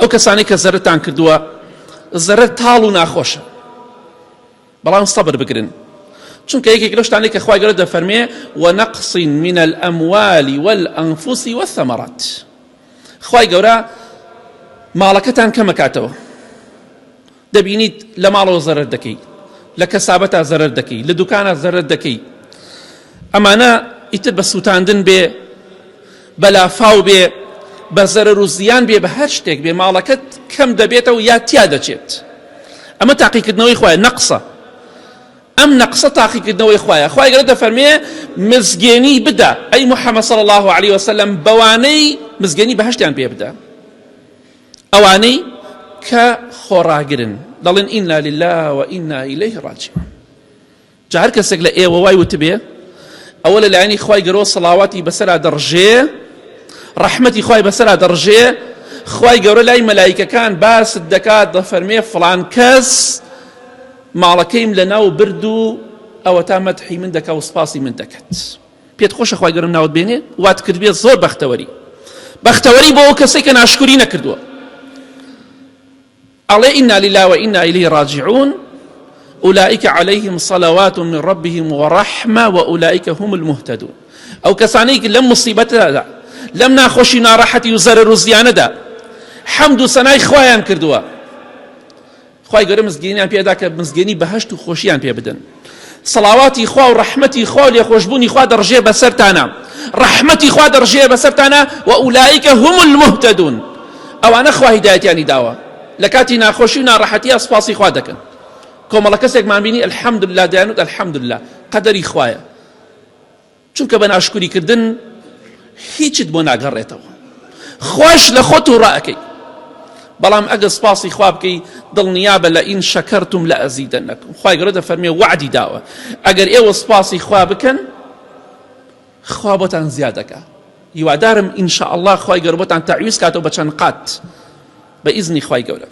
ئەو کەسانی کە زەرتان کردووە زەرە تاڵ و ناخۆشە، بەڵام سەبر بگرن، چونکە یەکێک لەو شتانەی کە خوای گەورە دەفەرمێ وەنەقص من الأموال والأنفس والثمرات. خوای گەورە ماڵەکەتان کەم ئەکاتەوە، دەبینیت لە ماڵەوە زەرەر دەکەی، لە کەسابەتا زەرەر دەکەی، لە دوکانە زەرەر دەکەی. ئەمانە ئیتر بە سووتاندن بێ، بە لافاو بێ، بە زەرەر و زیان بێ، بە هەر شتێک بێ، ماڵەکەت کەم دەبێتەوە یا تیا دەچێت. ئەمە تاقیکردنەوەی خوایە، نەقسە. ئەم نەقسە تاقیکردنەوەی خوایە. خوای گەورە دەفەرمێ مزگێنی بدە ئەی محەممەد صلی الله عليه وسلم، بەوانەی مزگێنی بەهەشتیان پێ بدە، ئەوانەی کە خۆڕاگرن دەڵێن ئینا لله وئینا ئیلەیه ڕاجعون. جا هەر کەسێک لە ئێوە وای وتبێ ئەوە لەلایەنی خوای گەورە سەڵاواتی بەسەرا دەڕژێ، ڕەحمەتی خوای بەسەرا دەڕژێ، خوای گەورە لای مەلایکەکان باست دەکات، دەفەرمێ فڵان کەس ماڵەکەیم لە ناو برد و ئەوە تا مەدحی من دەکا و سپاسی من دەکات. پێت خۆشە خوای گەورە ناوت بێنێ، وات کردبێت زۆر بەختەوەری، بەختەوەری بۆ ئەو کەسێک کە ناشکوری نەکردووە. ئەڵێ ئینا لله وئینا ئیلەیه ڕاجعون أولئك عليهم صلوات من ربهم ورحمة وأولئك هم المهتدون. أو كسانيك لم مصيبتها لم ناخوشي ناراحتي وزرر وزيانة دا حمد وسناي خوايان كردوا، خواي قرم مزجينيان بيدا كمزجيني بهشت وخوشيان بيبدن. صلواتي خوا ورحمتي خوا ليخوشبوني خوا درجة بسرتانا، رحمتي خوا درجة بسرتانا، وأولئك هم المهتدون. أو أنا خوا هدايتياني داوا لكاتي ناخوشي ناراحتي أصفاصي خوا دكن. کۆمەڵە کەسێک مابینی الحەمدوللا دەیانوت الحەمدوللا قەدەری خوایە، چونکە بە ناشکوریکردن هیچت بۆ ناگەڕێتەوە، خۆش لە خۆت و ڕائەکەی. بەڵام ئەگە سپاسی خوا بکەی دڵنیابە لە ئین شەکەرتم لە ئەزیدەنەکم. خوای گەورە دەفەرمێ وعدی داوە ئەگەر ئێوە سپاسی خوا بکەن خوا بۆتان زیاد دەکا. هیوادارم ئینشاء الله خوای گەورە بۆتان تەعویز کاتەوە بە چەند قات بە ئیزنی خوای گەورە.